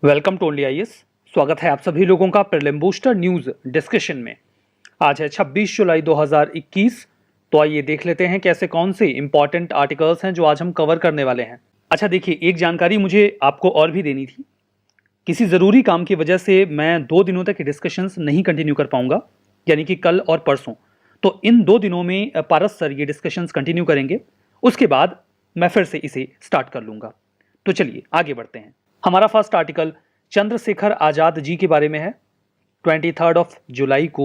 Welcome to only IAS. स्वागत है आप सभी लोगों का प्रीलिम बूस्टर न्यूज डिस्कशन में। आज है 26 जुलाई 2021। तो आइए देख लेते हैं कैसे कौन से इंपॉर्टेंट आर्टिकल्स हैं जो आज हम कवर करने वाले हैं। अच्छा देखिए, एक जानकारी मुझे आपको और भी देनी थी। किसी ज़रूरी काम की वजह से मैं 2 दिनों तक डिस्कशंस नहीं कंटिन्यू कर पाऊंगा, यानी कि कल और परसों। तो इन 2 दिनों में पारस सर ये डिस्कशंस कंटिन्यू करेंगे, उसके बाद मैं फिर से इसे स्टार्ट कर लूंगा। तो चलिए आगे बढ़ते हैं। हमारा फर्स्ट आर्टिकल चंद्रशेखर आज़ाद जी के बारे में है। 23 जुलाई को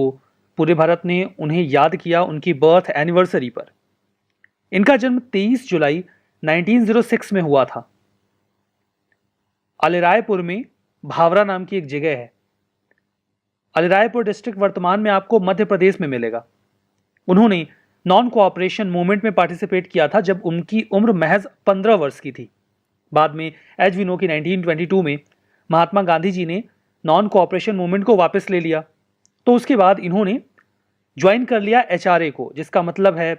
पूरे भारत ने उन्हें याद किया उनकी बर्थ एनिवर्सरी पर। इनका जन्म 23 जुलाई 1906 में हुआ था। अलीरायपुर में भावरा नाम की एक जगह है। अलीरायपुर डिस्ट्रिक्ट वर्तमान में आपको मध्य प्रदेश में मिलेगा। उन्होंने नॉन कोऑपरेशन मूवमेंट में पार्टिसिपेट किया था जब उनकी उम्र महज 15 वर्ष की थी। बाद में एज वी नो कि 1922 में महात्मा गांधी जी ने नॉन कोऑपरेशन मूवमेंट को वापस ले लिया। तो उसके बाद इन्होंने ज्वाइन कर लिया एचआरए को, जिसका मतलब है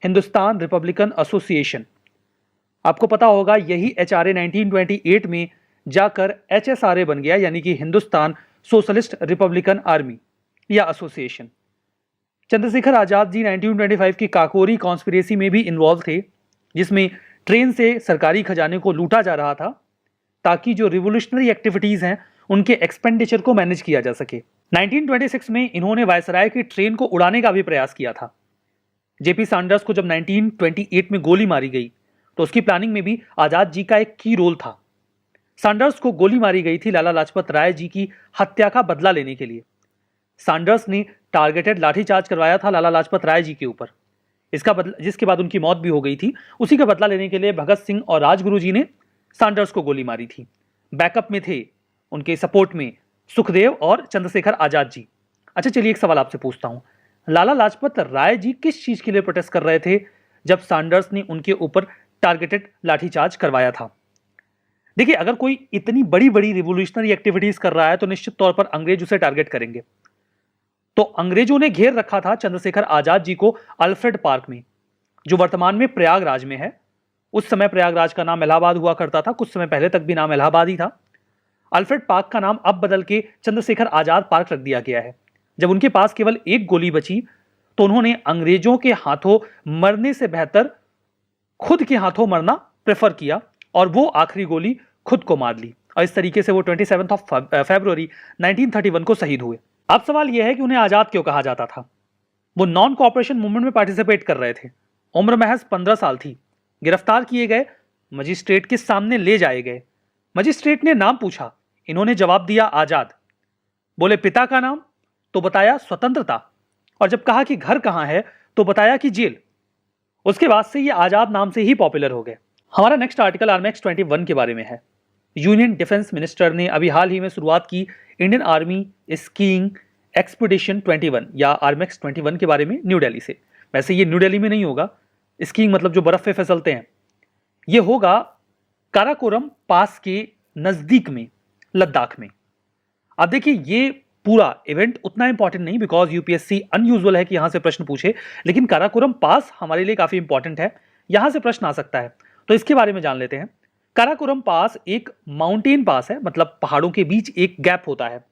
हिंदुस्तान रिपब्लिकन एसोसिएशन। आपको पता होगा यही एचआरए 1928 में जाकर एचएसआरए बन गया, यानी कि हिंदुस्तान सोशलिस्ट रिपब्लिकन आर्मी या एसोसिएशन। चंद्रशेखर आजाद जी 1925 की काकोरी कॉन्स्पिरेसी में भी इन्वॉल्व थे, जिसमें ट्रेन से सरकारी खजाने को लूटा जा रहा था ताकि जो रिवोल्यूशनरी एक्टिविटीज हैं उनके एक्सपेंडिचर को मैनेज किया जा सके। 1926 में इन्होंने वायसराय की ट्रेन को उड़ाने का भी प्रयास किया था। जेपी सैंडर्स को जब 1928 में गोली मारी गई तो उसकी प्लानिंग में भी आजाद जी का एक की रोल था। सैंडर्स को गोली मारी गई थी लाला लाजपत राय जी की हत्या का बदला लेने के लिए। सैंडर्स ने टारगेटेड लाठीचार्ज करवाया था लाला लाजपत राय जी के ऊपर, इसका बदला जिसके बाद उनकी मौत भी हो गई थी। उसी का बदला लेने के लिए भगत सिंह और राजगुरु जी ने सैंडर्स को गोली मारी थी। बैकअप में थे उनके सपोर्ट में सुखदेव और चंद्रशेखर आजाद जी। अच्छा चलिए एक सवाल आपसे पूछता हूं, लाला लाजपत राय जी किस चीज के लिए प्रोटेस्ट कर रहे थे जब सैंडर्स ने उनके ऊपर टारगेटेड लाठीचार्ज करवाया था? देखिए, अगर कोई इतनी बड़ी बड़ी रिवोल्यूशनरी एक्टिविटीज कर रहा है तो निश्चित तौर पर अंग्रेज उसे टारगेट करेंगे। तो अंग्रेजों ने घेर रखा था चंद्रशेखर आजाद जी को अल्फ्रेड पार्क में, जो वर्तमान में प्रयागराज में है। उस समय प्रयागराज का नाम इलाहाबाद हुआ करता था, कुछ समय पहले तक भी नाम इलाहाबाद ही था। अल्फ्रेड पार्क का नाम अब बदल के चंद्रशेखर आजाद पार्क रख दिया गया है। जब उनके पास केवल एक गोली बची तो उन्होंने अंग्रेजों के हाथों मरने से बेहतर खुद के हाथों मरना प्रेफर किया और वो आखिरी गोली खुद को मार ली। और इस तरीके से वो 27 फरवरी 1931 को शहीद हुए। अब सवाल यह है कि उन्हें आजाद क्यों कहा जाता था? वो नॉन कोऑपरेशन मूवमेंट में पार्टिसिपेट कर रहे थे। उम्र महज 15 साल थी। गिरफ्तार किए गए, मजिस्ट्रेट के सामने ले जाए गए। मजिस्ट्रेट ने नाम पूछा, इन्होंने जवाब दिया आजाद। बोले पिता का नाम, तो बताया स्वतंत्रता। और जब कहा कि घर कहां है तो बताया कि जेल। उसके बाद से ये आजाद नाम से ही पॉपुलर हो गए। हमारा नेक्स्ट आर्टिकल आर्मेक्स 21 के बारे में है। यूनियन डिफेंस मिनिस्टर ने अभी हाल ही में शुरुआत की इंडियन आर्मी स्कीइंग एक्सपीडिशन 21 या आर्मेक्स 21 के बारे में न्यू दिल्ली से। वैसे ये न्यू दिल्ली में नहीं होगा, स्कीइंग मतलब जो बर्फ पे फिसलते हैं, ये होगा काराकोरम पास के नजदीक में, लद्दाख में। अब देखिए, ये पूरा इवेंट उतना इंपॉर्टेंट नहीं, बिकॉज यूपीएससी अनयूजुअल है कि यहां से प्रश्न पूछे, लेकिन काराकोरम पास हमारे लिए काफी इंपॉर्टेंट है, यहां से प्रश्न आ सकता है। तो इसके बारे में जान लेते हैं। काराकोरम पास एक माउंटेन पास है, मतलब पहाड़ों के बीच एक गैप होता है।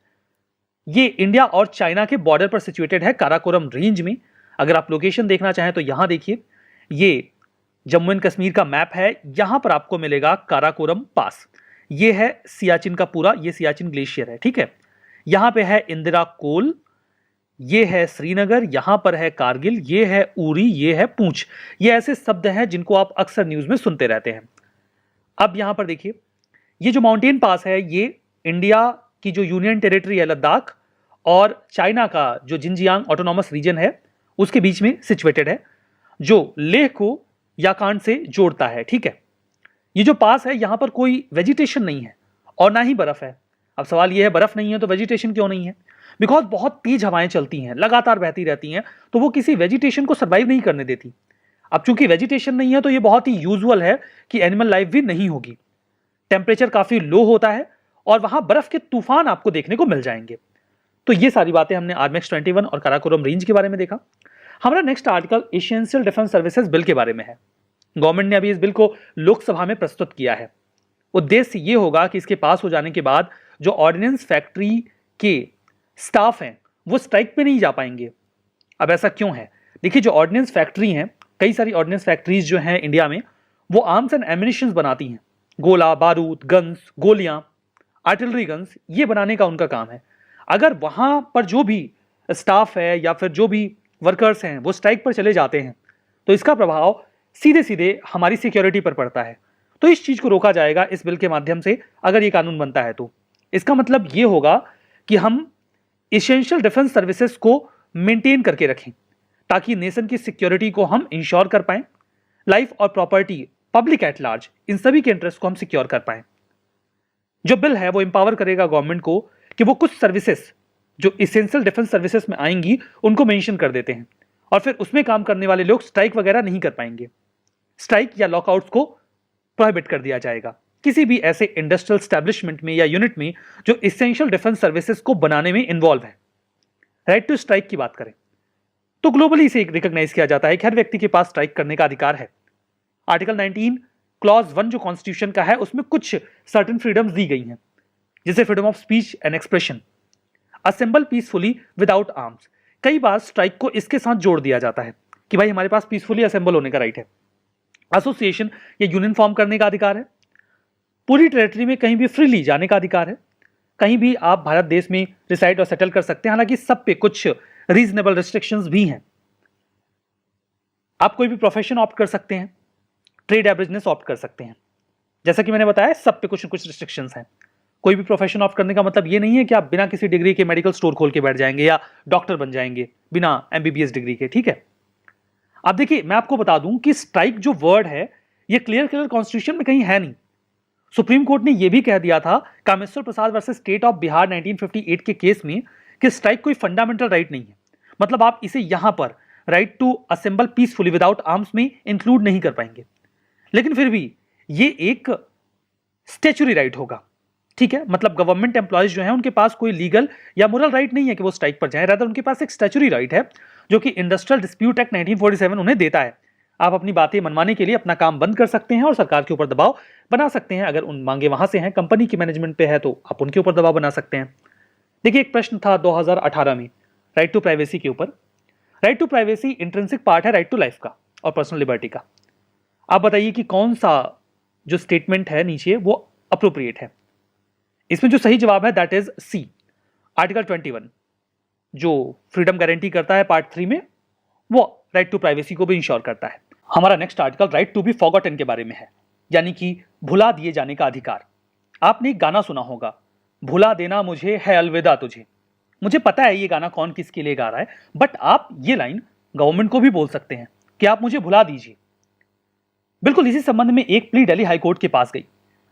ये इंडिया और चाइना के बॉर्डर पर सिचुएटेड है, काराकोरम रेंज में। अगर आप लोकेशन देखना चाहें तो यहां देखिए, ये जम्मू एंड कश्मीर का मैप है। यहां पर आपको मिलेगा काराकोरम पास। ये है सियाचिन का पूरा, ये सियाचिन ग्लेशियर है, ठीक है। यहां पे है इंदिरा कोल, ये है श्रीनगर, यहां पर है कारगिल, ये है उरी, ये है पूंछ। ये ऐसे शब्द हैं जिनको आप अक्सर न्यूज में सुनते रहते हैं। अब यहां पर देखिए, ये जो माउंटेन पास है ये इंडिया की जो यूनियन टेरिटरी है लद्दाख और चाइना का जो जिनजियांग ऑटोनॉमस रीजन है उसके बीच में सिचुएटेड है, जो लेह को याकांड से जोड़ता है, ठीक है। ये जो पास है यहां पर कोई वेजिटेशन नहीं है और ना ही बर्फ है। अब सवाल यह है, बर्फ नहीं है तो वेजिटेशन क्यों नहीं है? बिकॉज बहुत तेज हवाएं चलती हैं, लगातार बहती रहती हैं, तो वो किसी वेजिटेशन को सर्वाइव नहीं करने देती। अब चूंकि वेजिटेशन नहीं है तो ये बहुत ही यूजुअल है कि एनिमल लाइफ भी नहीं होगी। टेम्परेचर काफी लो होता है और वहां बर्फ के तूफान आपको देखने को मिल जाएंगे। तो ये सारी बातें हमने आर्मेक्स 21 और काराकोरम रेंज के बारे में देखा। हमारा next article essential defence services bill के बारे में है। गवर्नमेंट ने अभी इस बिल को लोकसभा में प्रस्तुत किया है। उद्देश्य ये होगा कि इसके पास हो जाने के बाद जो ऑर्डिनेंस फैक्ट्री के स्टाफ हैं वो स्ट्राइक पे नहीं जा पाएंगे। अब ऐसा क्यों है? देखिए, जो ऑर्डिनेंस फैक्ट्री हैं, कई सारी ऑर्डिनेंस फैक्ट्रीज जो हैं इंडिया में, वो आर्म्स एंड एमिनिशंस बनाती हैं। गोला बारूद, गन्स, गोलियां, आर्टिलरी गन्स, ये बनाने का उनका काम है। अगर वहां पर जो भी स्टाफ है या फिर जो भी वर्कर्स हैं वो स्ट्राइक पर चले जाते हैं तो इसका प्रभाव सीधे सीधे हमारी सिक्योरिटी पर पड़ता है। तो इस चीज को रोका जाएगा इस बिल के माध्यम से, अगर ये कानून बनता है तो। इसका मतलब ये होगा कि हम एसेंशियल डिफेंस सर्विसेज को मेंटेन करके रखें ताकि नेशन की सिक्योरिटी को हम इंश्योर कर पाएं, लाइफ और प्रॉपर्टी, पब्लिक एट लार्ज, इन सभी के इंटरेस्ट को हम सिक्योर कर पाएं। जो बिल है वो एम्पावर करेगा गवर्नमेंट को कि वो कुछ सर्विसेज जो एसेंशियल डिफेंस सर्विसेज में आएंगी उनको मेंशन कर देते हैं और फिर उसमें काम करने वाले लोग स्ट्राइक वगैरह नहीं कर पाएंगे। स्ट्राइक या लॉकआउट्स को प्रोहिबिट कर दिया जाएगा किसी भी ऐसे इंडस्ट्रियल स्टैब्लिशमेंट में या यूनिट में जो एसेंशियल डिफेंस सर्विसेज को बनाने में इन्वॉल्व है। राइट टू स्ट्राइक की बात करें तो ग्लोबली इसे रिकॉग्नाइज किया जाता है कि हर व्यक्ति के पास स्ट्राइक करने का अधिकार है। आर्टिकल 19 क्लॉज 1 जो कॉन्स्टिट्यूशन का है उसमें कुछ सर्टेन फ्रीडम्स दी गई हैं, जैसे freedom of speech and expression, assemble peacefully without arms. कई बार स्ट्राइक को इसके साथ जोड़ दिया जाता है कि भाई हमारे पास पीसफुली असेंबल होने का राइट है। एसोसिएशन या यूनियन फॉर्म करने का अधिकार है। पूरी टेरिटरी में कहीं भी फ्रीली जाने का अधिकार है। कहीं भी आप भारत देश में रिसाइड और सेटल कर सकते हैं, हालांकि सब पे कुछ रीजनेबल रिस्ट्रिक्शंस भी हैं। आप कोई भी प्रोफेशन ऑप्ट कर सकते हैं, ट्रेड या बिजनेस ऑप्ट कर सकते हैं। जैसा कि मैंने बताया, सब पे कुछ न कुछ रिस्ट्रिक्शंस हैं। कोई भी प्रोफेशन ऑप्ट करने का मतलब ये नहीं है कि आप बिना किसी डिग्री के मेडिकल स्टोर खोल के बैठ जाएंगे या डॉक्टर बन जाएंगे बिना एमबीबीएस डिग्री के, ठीक है। अब देखिए, मैं आपको बता दूं कि स्ट्राइक जो वर्ड है ये क्लियर कॉन्स्टिट्यूशन में कहीं है नहीं। सुप्रीम कोर्ट ने यह भी कह दिया था Kameshwar Prasad versus state of Bihar 1958 के केस में कि स्ट्राइक कोई फंडामेंटल राइट नहीं है। मतलब आप इसे यहां पर right to assemble peacefully without arms में इंक्लूड नहीं कर पाएंगे, लेकिन फिर भी ये एक स्टैच्यूटरी राइट होगा, ठीक है। मतलब गवर्नमेंट एम्प्लॉयज जो हैं उनके पास कोई लीगल या मोरल राइट नहीं है कि वो स्ट्राइक पर जाएं, रादर उनके पास एक स्टैच्यूटरी राइट है जो कि इंडस्ट्रियल डिस्प्यूट एक्ट 1947 उन्हें देता है। आप अपनी बातें मनवाने के लिए अपना काम बंद कर सकते हैं और सरकार के ऊपर दबाव बना सकते हैं। अगर उन मांगे वहां से हैं, कंपनी की मैनेजमेंट पे है, तो आप उनके ऊपर दबाव बना सकते हैं। देखिए, एक प्रश्न था 2018 में राइट टू प्राइवेसी के ऊपर। Right to privacy intrinsic part है राइट टू लाइफ का और पर्सनल लिबर्टी का। आप बताइए कि कौन सा जो स्टेटमेंट है नीचे वो अप्रोप्रिएट है। इसमें जो सही जवाब है दैट इज सी, आर्टिकल 21 जो फ्रीडम गारंटी करता है पार्ट 3 में, वो राइट टू प्राइवेसी को भी इंश्योर करता है। हमारा next article right to be forgotten के बारे में है, यानी कि भुला दिए जाने का अधिकार। आपने एक गाना सुना होगा, भुला देना मुझे है अलविदा तुझे। मुझे पता है ये गाना कौन किसके लिए गा रहा है, बट आप ये लाइन गवर्नमेंट को भी बोल सकते हैं कि आप मुझे भुला दीजिए। बिल्कुल इसी संबंध में एक प्ली दिल्ली हाईकोर्ट के पास गई,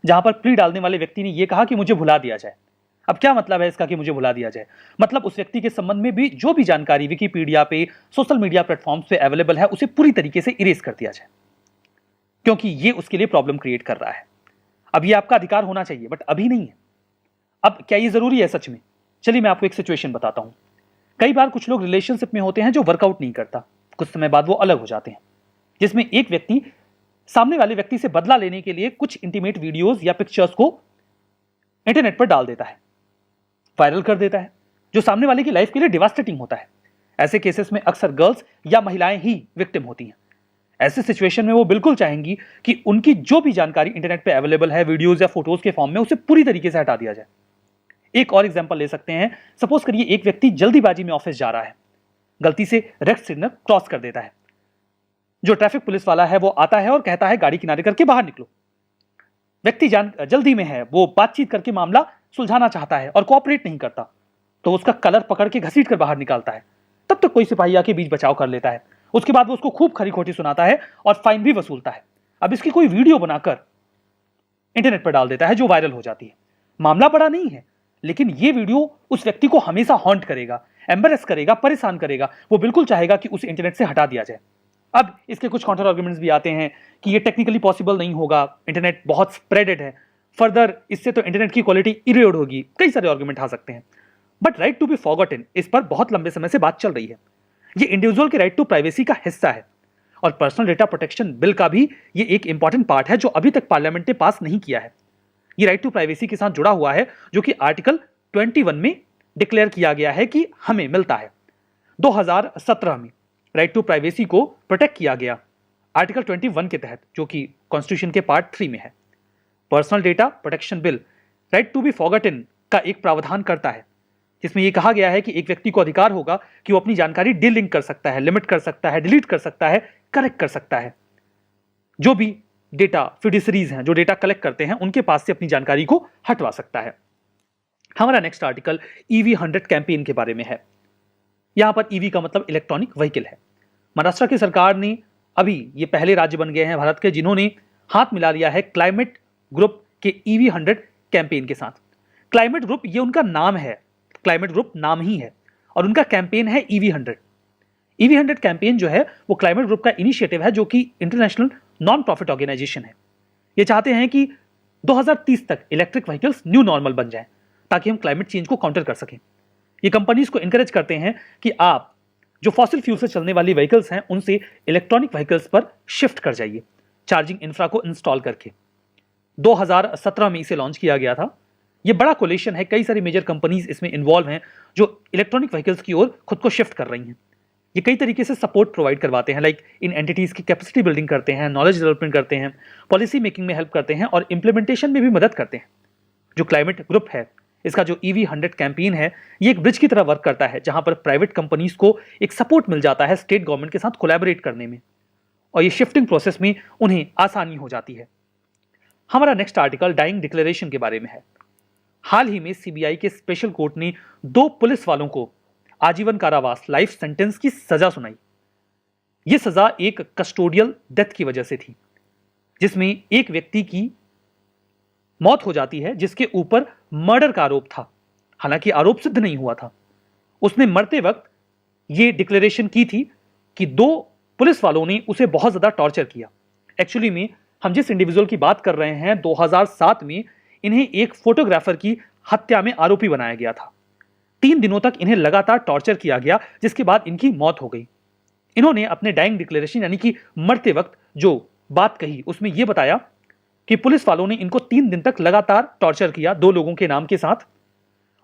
जहां पर प्ली डालने वाले व्यक्ति ने यह कहा कि मुझे भुला दिया जाए। अब क्या मतलब है इसका कि मुझे भुला दिया जाए? मतलब उस व्यक्ति के संबंध में भी जो भी जानकारी विकिपीडिया पे, सोशल मीडिया प्लेटफॉर्म्स पे अवेलेबल है, उसे पूरी तरीके से इरेज कर दिया जाए, क्योंकि ये उसके लिए प्रॉब्लम क्रिएट कर रहा है। अब ये आपका अधिकार होना चाहिए, बट अभी नहीं है। अब क्या ये जरूरी है सच में? चलिए मैं आपको एक सिचुएशन बताता हूं। कई बार कुछ लोग रिलेशनशिप में होते हैं जो वर्कआउट नहीं करता, कुछ समय बाद वो अलग हो जाते हैं, जिसमें एक व्यक्ति सामने वाले व्यक्ति से बदला लेने के लिए कुछ इंटीमेट वीडियोस या पिक्चर्स को इंटरनेट पर डाल देता है, वायरल कर देता है, जो सामने वाले की लाइफ के लिए डिवास्टेटिंग होता है। ऐसे केसेस में अक्सर गर्ल्स या महिलाएं ही विक्टिम होती हैं। ऐसे सिचुएशन में वो बिल्कुल चाहेंगी कि उनकी जो भी जानकारी इंटरनेट पे अवेलेबल है वीडियोस या फोटोज के फॉर्म में, उसे पूरी तरीके से हटा दिया जाए। एक और एग्जांपल ले सकते हैं। सपोज करिए एक व्यक्ति जल्दीबाजी में ऑफिस जा रहा है, गलती से रेड सिग्नल क्रॉस कर देता है। जो ट्रैफिक पुलिस वाला है वो आता है और कहता है गाड़ी किनारे करके बाहर निकलो। व्यक्ति जल्दी में है, वो बातचीत करके मामला सुलझाना चाहता है और कोऑपरेट नहीं करता, तो उसका कलर पकड़ के घसीट कर बाहर निकालता है। तब तक कोई सिपाही आके बीच बचाव कर लेता है। उसके बाद वो उसको खूब खरी खोटी सुनाता है और फाइन भी वसूलता है। अब इसकी कोई वीडियो बनाकर इंटरनेट पर डाल देता है जो वायरल हो जाती है। मामला बड़ा नहीं है, लेकिन ये वीडियो उस व्यक्ति को हमेशा हॉन्ट करेगा, एम्बेरस करेगा, परेशान करेगा। वो बिल्कुल चाहेगा कि उसे इंटरनेट से हटा दिया जाए। अब इसके कुछ काउंटर आर्गुमेंट्स भी आते हैं कि ये टेक्निकली पॉसिबल नहीं होगा, इंटरनेट बहुत स्प्रेडेड है, फर्दर इससे तो इंटरनेट की क्वालिटी इरोड होगी। कई सारे आर्गुमेंट आ सकते हैं, but right to be forgotten, इस पर बहुत लंबे समय से बात चल रही है। ये इंडिविजुअल के राइट टू प्राइवेसी का हिस्सा है और पर्सनल डेटा प्रोटेक्शन बिल का भी ये एक इंपॉर्टेंट पार्ट है जो अभी तक पार्लियामेंट ने पास नहीं किया है। ये राइट टू प्राइवेसी के साथ जुड़ा हुआ है, जो कि आर्टिकल 21 में डिक्लेयर किया गया है कि हमें मिलता है। 2017 में राइट टू प्राइवेसी को प्रोटेक्ट किया गया आर्टिकल 21 के तहत, जो कि कॉन्स्टिट्यूशन के पार्ट 3 में है। Personal data protection bill right to be forgotten का एक प्रावधान करता है, जिसमें यह कहा गया है कि एक व्यक्ति को अधिकार होगा कि वो अपनी जानकारी डीलिंक कर सकता है, लिमिट कर सकता है, डिलीट कर सकता है, करेक्ट कर सकता है। जो भी डेटा फिडुसरीज हैं, जो डेटा कलेक्ट करते हैं, उनके पास से अपनी जानकारी को हटवा सकता है। हमारा नेक्स्ट आर्टिकल EV 100 कैंपेन के बारे में है। यहां पर EV का मतलब इलेक्ट्रॉनिक व्हीकल है। महाराष्ट्र की सरकार ने अभी ये पहले राज्य बन गए हैं भारत के जिन्होंने हाथ मिला लिया है क्लाइमेट ग्रुप के EV 100 कैंपेन के साथ। क्लाइमेट ग्रुप ये उनका नाम है, क्लाइमेट ग्रुप नाम ही है, और उनका कैंपेन है EV 100। EV 100 कैंपेन जो है वो क्लाइमेट ग्रुप का इनिशिएटिव है, जो कि इंटरनेशनल नॉन प्रॉफिट ऑर्गेनाइजेशन है। ये चाहते हैं कि 2030 तक इलेक्ट्रिक व्हीकल्स न्यू नॉर्मल बन जाएं, ताकि हम क्लाइमेट चेंज को काउंटर कर सकें। ये कंपनीज को इंकरेज करते हैं कि आप जो फॉसिल फ्यूल से चलने वाली व्हीकल्स हैं उनसे इलेक्ट्रॉनिक व्हीकल्स पर शिफ्ट कर जाइए, चार्जिंग इंफ्रा को इंस्टॉल करके। 2017 में इसे लॉन्च किया गया था। ये बड़ा कोलिशन है, कई सारी मेजर कंपनीज इसमें इन्वॉल्व हैं जो इलेक्ट्रॉनिक व्हीकल्स की ओर खुद को शिफ्ट कर रही हैं। ये कई तरीके से सपोर्ट प्रोवाइड करवाते हैं, लाइक इन एंटिटीज की कैपेसिटी बिल्डिंग करते हैं, नॉलेज डेवलपमेंट करते हैं, पॉलिसी मेकिंग में हेल्प करते हैं और इंप्लीमेंटेशन में भी मदद करते हैं। जो क्लाइमेट ग्रुप है, इसका जो EV 100 कैंपेन है, ये एक ब्रिज की तरह वर्क करता है, जहां पर प्राइवेट कंपनीज को एक सपोर्ट मिल जाता है स्टेट गवर्नमेंट के साथ कोलैबोरेट करने में, और ये शिफ्टिंग प्रोसेस में उन्हें आसानी हो जाती है। हमारा नेक्स्ट आर्टिकल डाइंग डिक्लेरेशन के बारे में है। हाल ही में CBI के स्पेशल कोर्ट ने 2 पुलिस वालों को आजीवन कारावास लाइफ सेंटेंस की सजा सुनाई। यह सजा एक कस्टोडियल डेथ की वजह से थी, जिसमें एक व्यक्ति की मौत हो जाती है जिसके ऊपर मर्डर का आरोप था। हालांकि आरोप सिद्ध नहीं हुआ था। उसने मरते वक्त यह डिक्लेरेशन की थी कि 2 पुलिस वालों ने उसे बहुत ज्यादा टॉर्चर किया। एक्चुअली में हम जिस इंडिविजुअल की बात कर रहे हैं, 2007 में इन्हें एक फोटोग्राफर की हत्या में आरोपी बनाया गया था। 3 दिनों तक इन्हें लगातार टॉर्चर किया गया, जिसके बाद इनकी मौत हो गई। इन्होंने अपने डाइंग डिक्लेरेशन यानी कि मरते वक्त जो बात कही, उसमें यह बताया कि पुलिस वालों ने इनको 3 दिन तक लगातार टॉर्चर किया 2 लोगों के नाम के साथ,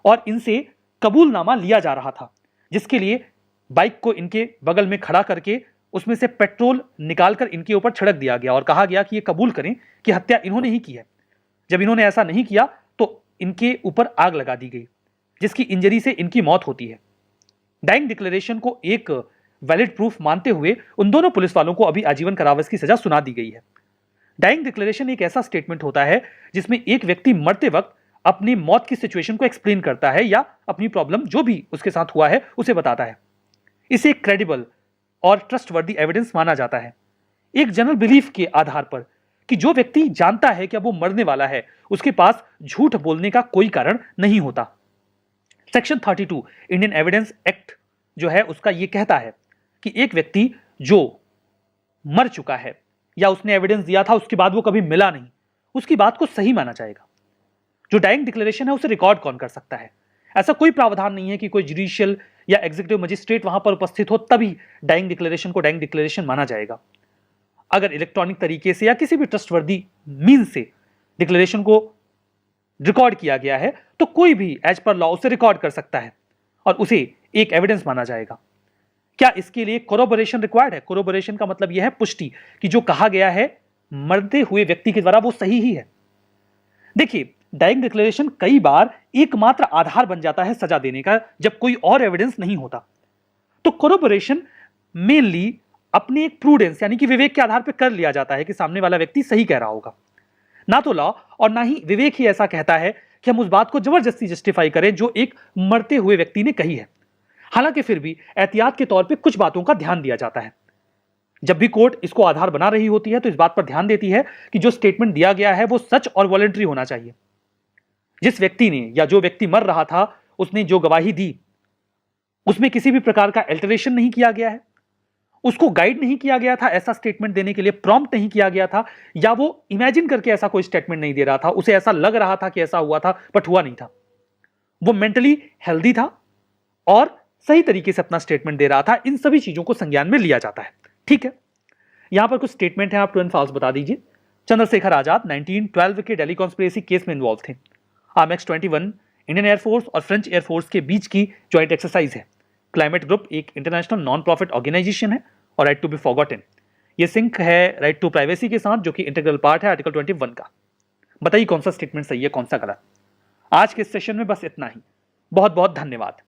और इनसे कबूलनामा लिया जा रहा था, जिसके लिए बाइक को इनके बगल में खड़ा करके उसमें से पेट्रोल निकालकर इनके ऊपर छिड़क दिया गया और कहा गया कि ये कबूल करें कि हत्या इन्होंने ही की है। जब इन्होंने ऐसा नहीं किया तो इनके ऊपर आग लगा दी गई, जिसकी इंजरी से इनकी मौत होती है। डाइंग डिक्लेरेशन को एक वैलिड प्रूफ मानते हुए उन दोनों पुलिस वालों को अभी आजीवन कारावास की सजा सुना दी गई है। डाइंग डिक्लेरेशन एक ऐसा स्टेटमेंट होता है जिसमें एक व्यक्ति मरते वक्त अपनी मौत की सिचुएशन को एक्सप्लेन करता है या अपनी प्रॉब्लम जो भी उसके साथ हुआ है उसे बताता है। इसे एक क्रेडिबल और ट्रस्टवर्दी एविडेंस माना जाता है, एक जनरल बिलीफ के आधार पर कि जो व्यक्ति जानता है कि अब वो मरने वाला है, उसके पास झूठ बोलने का कोई कारण नहीं होता। सेक्शन 32 इंडियन एविडेंस एक्ट जो है उसका यह कहता है कि एक व्यक्ति जो मर चुका है या उसने एविडेंस दिया था उसके बाद वो कभी मिला नहीं, उसकी बात को सही माना जाएगा। जो डाइंग डिक्लेरेशन है उसे रिकॉर्ड कौन कर सकता है? ऐसा कोई प्रावधान नहीं है कि कोई जुडिशियल या एग्जीक्यूटिव मजिस्ट्रेट वहां पर उपस्थित हो तभी डाइंग डिक्लेरेशन को डाइंग डिक्लेरेशन माना जाएगा। अगर इलेक्ट्रॉनिक तरीके से या किसी भी ट्रस्टवर्दी मीन से डिक्लेरेशन को रिकॉर्ड किया गया है तो कोई भी एज पर लॉ उसे रिकॉर्ड कर सकता है और उसे एक एविडेंस माना जाएगा। क्या इसके लिए कोरोबोरेशन रिक्वायर्ड है? कोरोबोरेशन का मतलब यह है पुष्टि कि जो कहा गया है मरते हुए व्यक्ति के द्वारा वो सही ही है। देखिए, डाइंग डिक्लेरेशन कई बार एकमात्र आधार बन जाता है सजा देने का जब कोई और एविडेंस नहीं होता। तो कोरोबोरेशन मेनली अपने एक प्रूडेंस यानी कि विवेक के आधार पर कर लिया जाता है कि सामने वाला व्यक्ति सही कह रहा होगा। ना तो लॉ और ना ही विवेक ही ऐसा कहता है कि हम उस बात को जबरदस्ती जस्टिफाई करें जो एक मरते हुए व्यक्ति ने कही है। हालांकि फिर भी एहतियात के तौर पे कुछ बातों का ध्यान दिया जाता है। जब भी कोर्ट इसको आधार बना रही होती है तो इस बात पर ध्यान देती है कि जो स्टेटमेंट दिया गया है वो सच और वॉलंटरी होना चाहिए। जिस व्यक्ति ने या जो व्यक्ति मर रहा था उसने जो गवाही दी उसमें किसी भी प्रकार का अल्टरेशन नहीं किया गया है, उसको गाइड नहीं किया गया था ऐसा स्टेटमेंट देने के लिए, प्रॉम्प्ट नहीं किया गया था, या वो इमेजिन करके ऐसा कोई स्टेटमेंट नहीं दे रहा था, उसे ऐसा लग रहा था कि ऐसा हुआ था बट हुआ नहीं था। वो मेंटली हेल्दी था और सही तरीके से अपना स्टेटमेंट दे रहा था। इन सभी चीजों को संज्ञान में लिया जाता है। ठीक है, यहां पर कुछ स्टेटमेंट है, आप ट्रू एंड फॉल्स बता दीजिए। चंद्रशेखर आजाद 1912 के दिल्ली कॉन्स्पिरेसी केस में इन्वॉल्व थे। RMX-21 इंडियन एयरफोर्स और फ्रेंच एयरफोर्स के बीच की ज्वाइंट एक्सरसाइज है। क्लाइमेट ग्रुप एक इंटरनेशनल नॉन प्रॉफिट ऑर्गेनाइजेशन है और राइट टू बी फॉरगॉटन ये सिंक है राइट टू प्राइवेसी के साथ, जो कि इंटीग्रल पार्ट है आर्टिकल 21 का। बताइए कौन सा स्टेटमेंट सही है, कौन सा गलत। आज के सेशन में बस इतना ही। बहुत बहुत धन्यवाद।